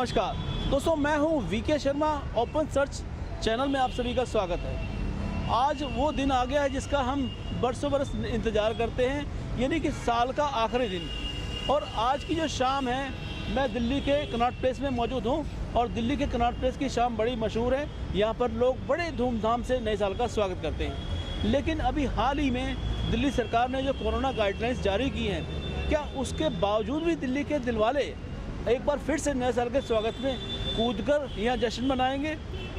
नमस्कार दोस्तों, मैं हूं VK Sharma. Open search channel में आप सभी का स्वागत है। आज वो दिन आ गया है जिसका हम बरसों बरस इंतज़ार करते हैं, यानी कि साल का आखिरी दिन। और आज की जो शाम है, मैं दिल्ली के कनॉट प्लेस में मौजूद हूं और दिल्ली के कनॉट प्लेस की शाम बड़ी मशहूर है। यहाँ पर लोग बड़े धूमधाम से नए साल का स्वागत करते हैं। लेकिन अभी हाल ही में दिल्ली सरकार ने जो कोरोना गाइडलाइंस जारी की हैं, क्या उसके बावजूद भी दिल्ली के दिलवाले एक बार फिर से नए साल के स्वागत में कूदकर यहाँ जश्न मनाएंगे?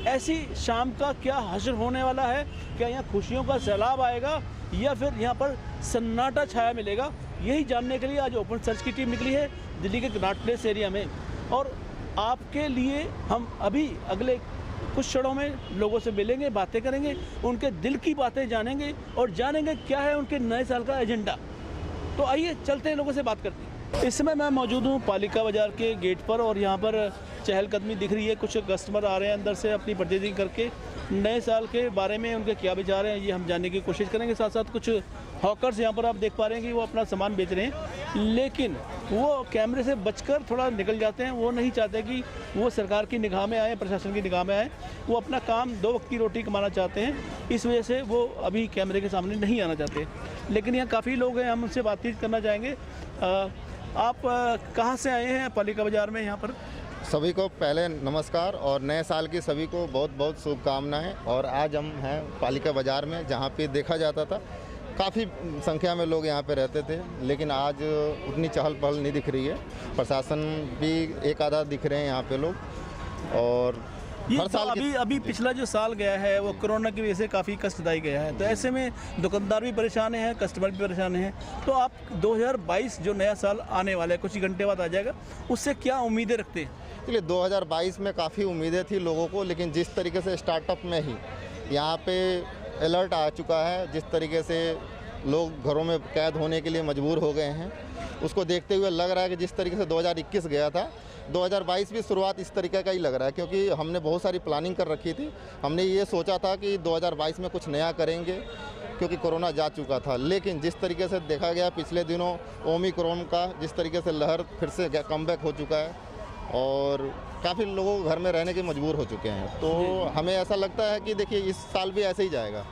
ऐसी शाम का क्या हश्र होने वाला है? क्या यहाँ खुशियों का सैलाब आएगा या फिर यहाँ पर सन्नाटा छाया मिलेगा? यही जानने के लिए आज ओपन सर्च की टीम निकली है दिल्ली के कनॉट प्लेस एरिया में। और आपके लिए हम अभी अगले कुछ क्षणों में लोगों से मिलेंगे, बातें करेंगे, उनके दिल की बातें जानेंगे और जानेंगे क्या है उनके नए साल का एजेंडा। तो आइए चलते हैं, लोगों से बात करते हैं। इस समय मैं मौजूद हूँ पालिका बाज़ार के गेट पर और यहाँ पर चहलकदमी दिख रही है। कुछ कस्टमर आ रहे हैं अंदर से अपनी पर्चेजिंग करके। नए साल के बारे में उनके क्या विचार हैं ये हम जानने की कोशिश करेंगे। साथ साथ कुछ हॉकर्स यहाँ पर आप देख पा रहे हैं कि वो अपना सामान बेच रहे हैं, लेकिन वो कैमरे से बचकर थोड़ा निकल जाते हैं। वो नहीं चाहते कि वो सरकार की निगाह में आए, प्रशासन की निगाह में आए। वो अपना काम, 2 वक्त की रोटी कमाना चाहते हैं, इस वजह से वो अभी कैमरे के सामने नहीं आना चाहते। लेकिन यहाँ काफ़ी लोग हैं, हम उनसे बातचीत करना चाहेंगे। आप कहाँ से आए हैं पालिका बाज़ार में? यहाँ पर सभी को पहले नमस्कार और नए साल की सभी को बहुत बहुत शुभकामनाएं। और आज हम हैं पालिका बाज़ार में, जहाँ पे देखा जाता था काफ़ी संख्या में लोग यहाँ पे रहते थे, लेकिन आज उतनी चहल पहल नहीं दिख रही है। प्रशासन भी एक आधा दिख रहे हैं यहाँ पे लोग। और हर साल अभी पिछला जो साल गया है वो कोरोना की वजह से काफ़ी कष्टदायी गया है, तो ऐसे में दुकानदार भी परेशान हैं, कस्टमर भी परेशान हैं। तो आप 2022 जो नया साल आने वाला है, कुछ ही घंटे बाद आ जाएगा, उससे क्या उम्मीदें रखते हैं? इसलिए 2022 में काफ़ी उम्मीदें थी लोगों को, लेकिन जिस तरीके से स्टार्टअप में ही यहाँ पे अलर्ट आ चुका है, जिस तरीके से लोग घरों में कैद होने के लिए मजबूर हो गए हैं, उसको देखते हुए लग रहा है कि जिस तरीके से 2021 गया था, 2022 भी शुरुआत इस तरीके का ही लग रहा है। क्योंकि हमने बहुत सारी प्लानिंग कर रखी थी। हमने ये सोचा था कि 2022 में कुछ नया करेंगे, क्योंकि कोरोना जा चुका था। लेकिन जिस तरीके से देखा गया पिछले दिनों ओमिक्रॉन का जिस तरीके से लहर फिर से कमबैक हो चुका है और काफ़ी लोगों को घर में रहने के मजबूर हो चुके हैं, तो हमें ऐसा लगता है कि देखिए इस साल भी ऐसे ही जाएगा।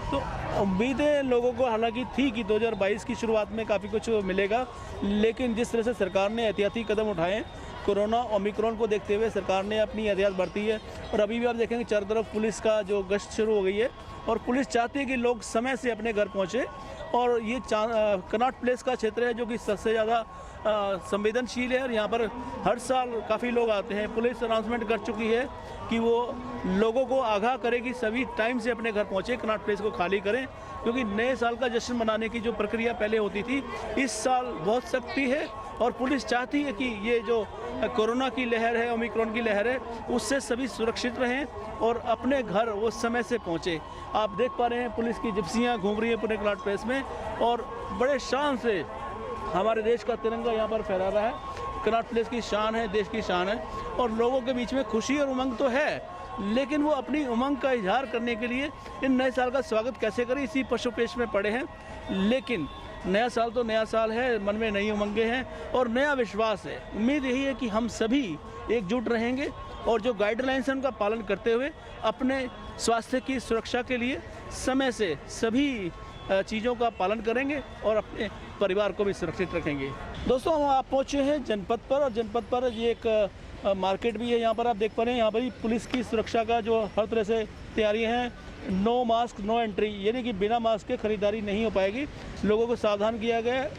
तो उम्मीदें लोगों को हालांकि थी कि 2022 की शुरुआत में काफ़ी कुछ मिलेगा, लेकिन जिस तरह से सरकार ने एहतियाती कदम उठाए, कोरोना ओमिक्रॉन को देखते हुए सरकार ने अपनी एहतियात बरती है। और अभी भी आप देखेंगे चारों तरफ पुलिस का जो गश्त शुरू हो गई है और पुलिस चाहती है कि लोग समय से अपने घर पहुँचे। और ये कनॉट प्लेस का क्षेत्र है जो कि सबसे ज़्यादा संवेदनशील है और यहाँ पर हर साल काफ़ी लोग आते हैं। पुलिस अनाउंसमेंट कर चुकी है कि वो लोगों को आगाह करे कि सभी टाइम से अपने घर पहुँचे, कनॉट प्लेस को खाली करें, क्योंकि नए साल का जश्न मनाने की जो प्रक्रिया पहले होती थी, इस साल बहुत सख्ती है और पुलिस चाहती है कि ये जो कोरोना की लहर है, ओमिक्रॉन की लहर है, उससे सभी सुरक्षित रहें और अपने घर वो समय से पहुँचे। आप देख पा रहे हैं पुलिस की जिप्सियाँ घूम रही हैं पूरे कनॉट प्लेस में और बड़े शान से हमारे देश का तिरंगा यहाँ पर फहरा रहा है। कनॉट प्लेस की शान है, देश की शान है और लोगों के बीच में खुशी और उमंग तो है, लेकिन वो अपनी उमंग का इजहार करने के लिए इन नए साल का स्वागत कैसे करें, इसी पशुपेश में पड़े हैं। लेकिन नया साल तो नया साल है, मन में नई उमंगें हैं और नया विश्वास है। उम्मीद यही है कि हम सभी एकजुट रहेंगे और जो गाइडलाइंस हैं उनका पालन करते हुए अपने स्वास्थ्य की सुरक्षा के लिए समय से सभी चीज़ों का पालन करेंगे और अपने परिवार को भी सुरक्षित रखेंगे। दोस्तों, हम आप पहुँचे हैं जनपद पर और जनपद पर ये एक मार्केट भी है। यहाँ पर आप देख पा रहे हैं, यहाँ पर ही पुलिस की सुरक्षा का जो हर तरह से तैयारियाँ हैं। नो मास्क नो एंट्री, यानी कि बिना मास्क के खरीदारी नहीं हो पाएगी। लोगों को सावधान किया गया है।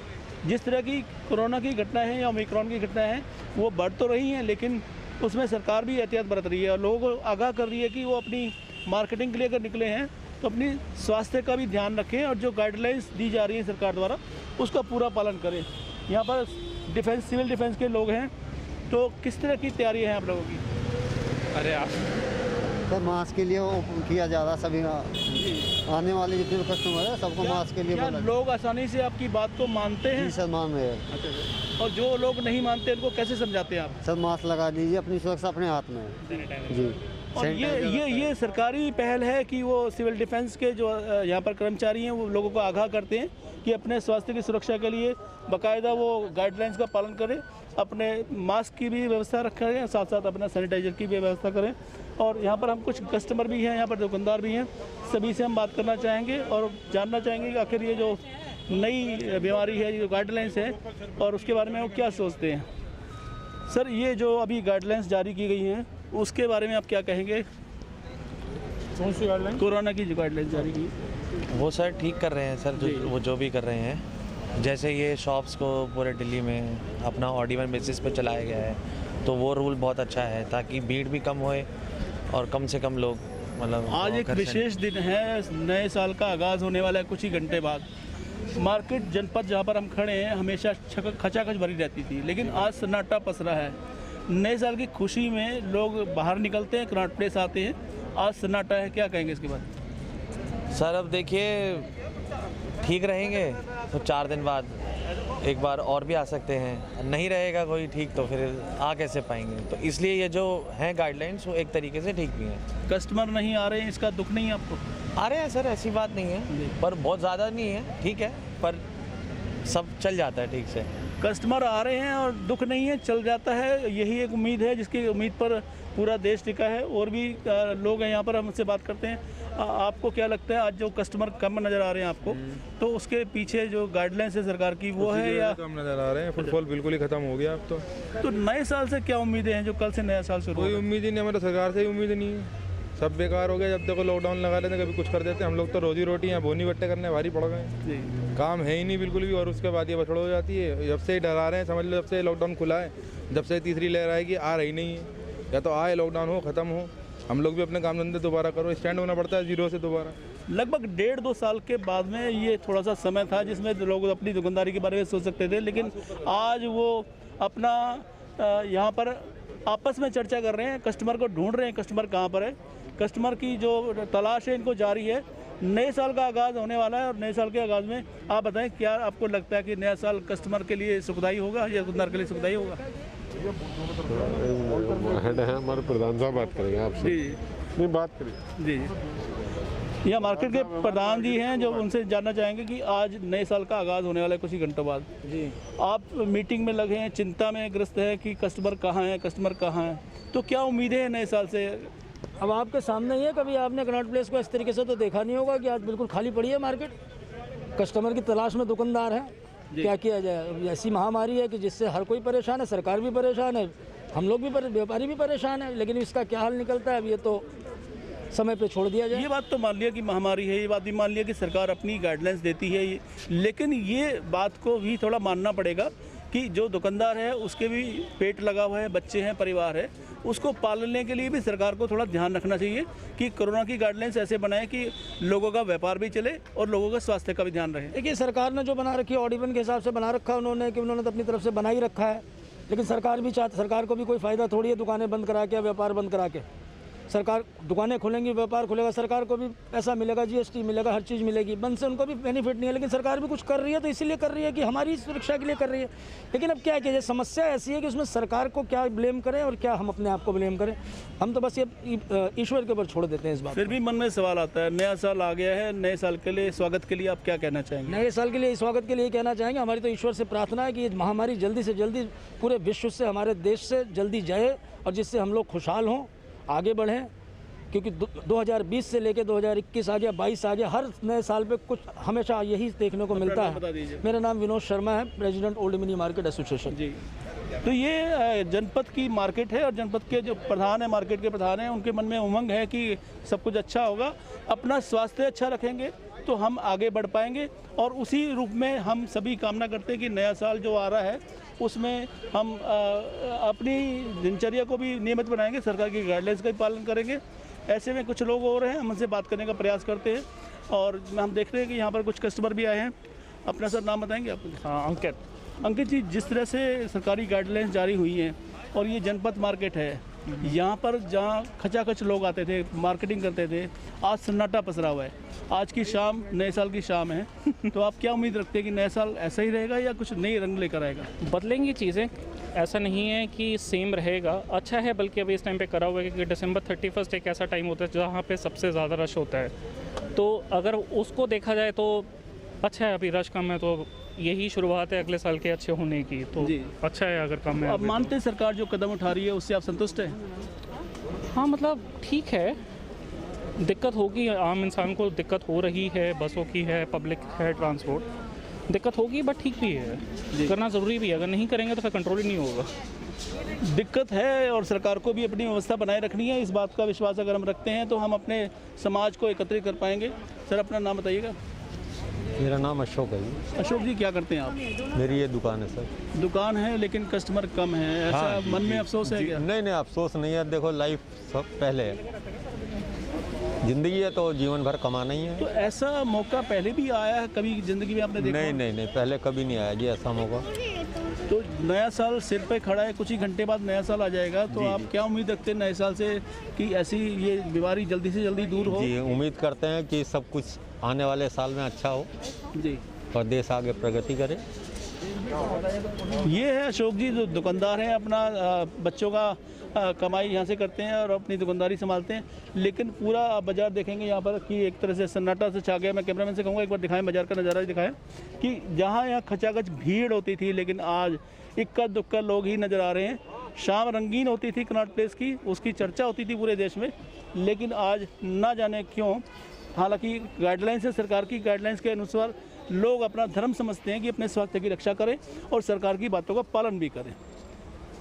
जिस तरह की कोरोना की घटनाएं हैं या ओमिक्रॉन की घटनाएं हैं वो बढ़ तो रही हैं, लेकिन उसमें सरकार भी एहतियात बरत रही है और लोगों को आगाह कर रही है कि वो अपनी मार्केटिंग के लिए अगर निकले हैं तो अपनी स्वास्थ्य का भी ध्यान रखें और जो गाइडलाइंस दी जा रही हैं सरकार द्वारा उसका पूरा पालन करें। यहाँ पर डिफेंस, सिविल डिफेंस के लोग हैं, तो किस तरह की तैयारी है आप लोगों की? अरे आप सर मास्क के लिए वो किया जा रहा, सभी आने वाले जितने कस्टमर है सबको मास्क के लिए बोला। लोग आसानी से आपकी बात को मानते हैं? जी सर, मान रहे हैं। अच्छा, और जो लोग नहीं मानते उनको कैसे समझाते हैं आप? सर मास्क लगा दीजिए, अपनी सुरक्षा अपने हाथ में है जी। और ये सरकारी पहल है कि वो सिविल डिफेंस के जो यहाँ पर कर्मचारी हैं वो लोगों को आगाह करते हैं कि अपने स्वास्थ्य की सुरक्षा के लिए बाकायदा वो गाइडलाइंस का पालन करें, अपने मास्क की भी व्यवस्था रखें, साथ साथ अपना सैनिटाइजर की भी व्यवस्था करें। और यहाँ पर हम कुछ कस्टमर भी हैं, यहाँ पर दुकानदार भी हैं, सभी से हम बात करना चाहेंगे और जानना चाहेंगे कि आखिर ये जो नई बीमारी है, ये जो गाइडलाइंस है और उसके बारे में वो क्या सोचते हैं। सर, ये जो अभी गाइडलाइंस जारी की गई हैं उसके बारे में आप क्या कहेंगे? कौन सी गाइडलाइन? कोरोना की जो गाइडलाइंस जारी की। वो सर ठीक कर रहे हैं सर, वो जो भी कर रहे हैं। जैसे ये शॉप्स को पूरे दिल्ली में अपना ऑड इवन बेसिस पे चलाया गया है, तो वो रूल बहुत अच्छा है ताकि भीड़ भी कम होए और कम से कम लोग मतलब। आज एक विशेष दिन है, नए साल का आगाज़ होने वाला है कुछ ही घंटे बाद। मार्केट जनपद जहाँ पर हम खड़े हैं हमेशा खचाखच भरी रहती थी, लेकिन आज सन्नाटा पसरा है। नए साल की खुशी में लोग बाहर निकलते हैं, कनॉट प्लेस आते हैं, आज सन्नाटा है। क्या कहेंगे इसके बाद? सर अब देखिए, ठीक रहेंगे तो 4 दिन बाद एक बार और भी आ सकते हैं, नहीं रहेगा कोई ठीक तो फिर आ कैसे पाएंगे। तो इसलिए ये जो हैं गाइडलाइंस वो एक तरीके से ठीक भी हैं। कस्टमर नहीं आ रहे हैं, इसका दुख नहीं है आपको? आ रहे हैं सर, ऐसी बात नहीं है, पर बहुत ज़्यादा नहीं है, ठीक है, पर सब चल जाता है ठीक से। कस्टमर आ रहे हैं और दुख नहीं है, चल जाता है, यही एक उम्मीद है जिसकी उम्मीद पर पूरा देश टिका है। और भी लोग हैं यहाँ पर, हम उनसे बात करते हैं। आपको क्या लगता है आज जो कस्टमर कम नज़र आ रहे हैं आपको, तो उसके पीछे जो गाइडलाइंस है सरकार की वो है या कम नजर आ रहे हैं? फुटफॉल बिल्कुल ही खत्म हो गया अब तो नए साल से क्या उम्मीदें हैं जो कल से नया साल शुरू कोई होगा? उम्मीद ही नहीं, हमारे सरकार से ही उम्मीद नहीं है। सब बेकार हो गया, जब देखो लॉकडाउन लगा लेते कभी कुछ कर देते। हम लोग तो रोजी रोटी यहाँ बोनी बट्टे करने भारी पड़ गए, जी। काम है ही नहीं बिल्कुल भी। और उसके बाद ये बछड़ हो जाती है, जब से ही डरा रहे हैं समझ लो, जब से लॉकडाउन खुला है, जब से तीसरी लहर आएगी, आ रही नहीं है। या तो आए लॉकडाउन हो, ख़त्म हो, हम लोग भी अपने काम धंधे दोबारा करो, स्टैंड होना पड़ता है जीरो से दोबारा। लगभग 1.5-2 साल के बाद में ये थोड़ा सा समय था जिसमें लोग अपनी दुकानदारी के बारे में सोच सकते थे, लेकिन आज वो अपना यहाँ पर आपस में चर्चा कर रहे हैं, कस्टमर को ढूंढ रहे हैं, कस्टमर कहाँ पर है, कस्टमर की जो तलाश है इनको जारी है। नए साल का आगाज़ होने वाला है और नए साल के आगाज़ में आप बताएं क्या आपको लगता है कि नया साल कस्टमर के लिए सुखदायी होगा या दुकानदार के लिए सुखदायी होगा? हेड है हमारे प्रधान साहब, बात करेंगे आपसे। जी नहीं, बात करिए। जी, यहाँ मार्केट के प्रधान जी हैं जो उनसे जानना चाहेंगे कि आज नए साल का आगाज़ होने वाला है कुछ ही घंटों बाद। जी, आप मीटिंग में लगे हैं, चिंता में ग्रस्त है कि कस्टमर कहाँ है, कस्टमर कहाँ है, तो क्या उम्मीदें हैं नए साल से? अब आपके सामने ही है, कभी आपने कनॉट प्लेस को इस तरीके से तो देखा नहीं होगा कि आज बिल्कुल खाली पड़ी है मार्केट। कस्टमर की तलाश में दुकानदार है, क्या किया जाए। ऐसी महामारी है कि जिससे हर कोई परेशान है, सरकार भी परेशान है, हम लोग भी व्यापारी भी परेशान है, लेकिन इसका क्या हाल निकलता है अब ये तो समय पे छोड़ दिया जाए। ये बात तो मान लिया कि महामारी है, ये बात भी मान लिया कि सरकार अपनी गाइडलाइंस देती है, लेकिन ये बात को भी थोड़ा मानना पड़ेगा कि जो दुकानदार है उसके भी पेट लगा हुआ है, बच्चे हैं, परिवार है, उसको पालने के लिए भी सरकार को थोड़ा ध्यान रखना चाहिए कि कोरोना की गाइडलाइंस ऐसे बनाए कि लोगों का व्यापार भी चले और लोगों का स्वास्थ्य का भी ध्यान रहे। देखिए, सरकार ने जो बना रखी है ऑड इवन के हिसाब से बना रखा है उन्होंने, कि उन्होंने तो अपनी तरफ से बना ही रखा है, लेकिन सरकार भी सरकार को भी कोई फ़ायदा थोड़ी है दुकानें बंद करा के, व्यापार बंद करा के। सरकार दुकानें खोलेंगी, व्यापार खुलेगा, सरकार को भी पैसा मिलेगा, जीएसटी मिलेगा, हर चीज़ मिलेगी, बंद से उनको भी बेनिफिट नहीं है। लेकिन सरकार भी कुछ कर रही है तो इसीलिए कर रही है कि हमारी सुरक्षा के लिए कर रही है। लेकिन अब क्या किया, समस्या ऐसी है कि उसमें सरकार को क्या ब्लेम करें और क्या हम अपने आप को ब्लेम करें। हम तो बस ये ईश्वर के ऊपर छोड़ देते हैं इस बात। फिर भी मन में सवाल आता है, नया साल आ गया है, नए साल के लिए स्वागत के लिए आप क्या कहना चाहेंगे? नए साल के लिए स्वागत के लिए कहना चाहेंगे, हमारी तो ईश्वर से प्रार्थना है कि ये महामारी जल्दी से जल्दी पूरे विश्व से, हमारे देश से जल्दी जाए और जिससे हम लोग खुशहाल हों, आगे बढ़ें। क्योंकि 2020 से लेकर 2021 आ गया, 22 आ गया, हर नए साल पे कुछ हमेशा यही देखने को मिलता है। मेरा नाम विनोद शर्मा है, president old mini market association. जी, तो ये जनपद की मार्केट है और जनपद के जो प्रधान है, मार्केट के प्रधान हैं, उनके मन में उमंग है कि सब कुछ अच्छा होगा, अपना स्वास्थ्य अच्छा रखेंगे तो हम आगे बढ़ पाएंगे। और उसी रूप में हम सभी कामना करते हैं कि नया साल जो आ रहा है उसमें हम अपनी दिनचर्या को भी नियमित बनाएंगे, सरकार की गाइडलाइंस का भी पालन करेंगे। ऐसे में कुछ लोग और हैं, हम उनसे बात करने का प्रयास करते हैं और हम देख रहे हैं कि यहाँ पर कुछ कस्टमर भी आए हैं। अपना सर नाम बताएंगे आप? हाँ, अंकित जी, जिस तरह से सरकारी गाइडलाइंस जारी हुई हैं और ये जनपद मार्केट है, यहाँ पर जहाँ खचाखच लोग आते थे, मार्केटिंग करते थे, आज सन्नाटा पसरा हुआ है। आज की शाम नए साल की शाम है तो आप क्या उम्मीद रखते हैं कि नया साल ऐसा ही रहेगा या कुछ नई रंग लेकर आएगा? बदलेंगी चीज़ें। ऐसा नहीं है कि सेम रहेगा, अच्छा है, बल्कि अभी इस टाइम पे करा हुआ है, क्योंकि दिसंबर 31 एक ऐसा टाइम होता है जहाँ पे सबसे ज़्यादा रश होता है। तो अगर उसको देखा जाए तो अच्छा है, अभी रश कम है, तो यही शुरुआत है अगले साल के अच्छे होने की, तो जी। अच्छा है अगर कम है। अब मानते हैं सरकार जो कदम उठा रही है उससे आप संतुष्ट हैं? हाँ, मतलब ठीक है, दिक्कत होगी, आम इंसान को दिक्कत हो रही है, बसों की है, पब्लिक है, ट्रांसपोर्ट दिक्कत होगी, बट ठीक भी है, करना ज़रूरी भी है। अगर नहीं करेंगे तो फिर कंट्रोल ही नहीं होगा। दिक्कत है और सरकार को भी अपनी व्यवस्था बनाए रखनी है, इस बात का विश्वास अगर हम रखते हैं तो हम अपने समाज को एकत्रित कर पाएंगे। सर अपना नाम बताइएगा। मेरा नाम अशोक है जी। अशोक जी क्या करते हैं आप? मेरी ये दुकान है सर। दुकान है लेकिन कस्टमर कम है, ऐसा हाँ, मन में जी, अफसोस है जी, क्या? नहीं अफसोस नहीं है, देखो लाइफ सब पहले है, जिंदगी है तो जीवन भर कमाना ही है। तो ऐसा मौका पहले भी आया है कभी ज़िंदगी में आपने देखा? नहीं पहले कभी नहीं आया जी ऐसा मौका। तो नया साल सिर पे खड़ा है, कुछ ही घंटे बाद नया साल आ जाएगा, तो आप क्या उम्मीद रखते हैं नए साल से कि ऐसी ये बीमारी जल्दी से जल्दी दूर हो? जी उम्मीद करते हैं कि सब कुछ आने वाले साल में अच्छा हो जी, और देश आगे प्रगति करे। ये है अशोक जी जो दुकानदार हैं, अपना बच्चों का कमाई यहाँ से करते हैं और अपनी दुकानदारी संभालते हैं, लेकिन पूरा आप बाज़ार देखेंगे यहाँ पर कि एक तरह से सन्नाटा से छा गया। मैं कैमरामैन से कहूँगा एक बार दिखाएं, बाज़ार का नज़ारा दिखाएं कि जहाँ यहाँ खचाखच भीड़ होती थी, लेकिन आज इक्का दुक्का लोग ही नज़र आ रहे हैं। शाम रंगीन होती थी कनॉट प्लेस की, उसकी चर्चा होती थी पूरे देश में, लेकिन आज ना जाने क्यों, हालांकि गाइडलाइंस है, सरकार की गाइडलाइंस के अनुसार लोग अपना धर्म समझते हैं कि अपने स्वास्थ्य की रक्षा करें और सरकार की बातों का पालन भी करें।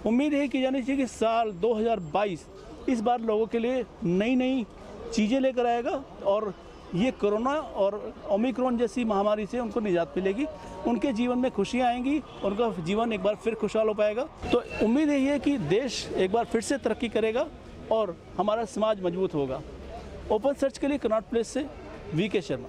उम्मीद है कि जानी चाहिए कि साल 2022 इस बार लोगों के लिए नई नई चीज़ें लेकर आएगा और ये कोरोना और ओमिक्रॉन जैसी महामारी से उनको निजात मिलेगी, उनके जीवन में खुशियाँ आएंगी, उनका जीवन एक बार फिर खुशहाल हो पाएगा। तो उम्मीद यही है कि देश एक बार फिर से तरक्की करेगा और हमारा समाज मजबूत होगा। ओपन सर्च के लिए कनॉट प्लेस से वीके शर्मा।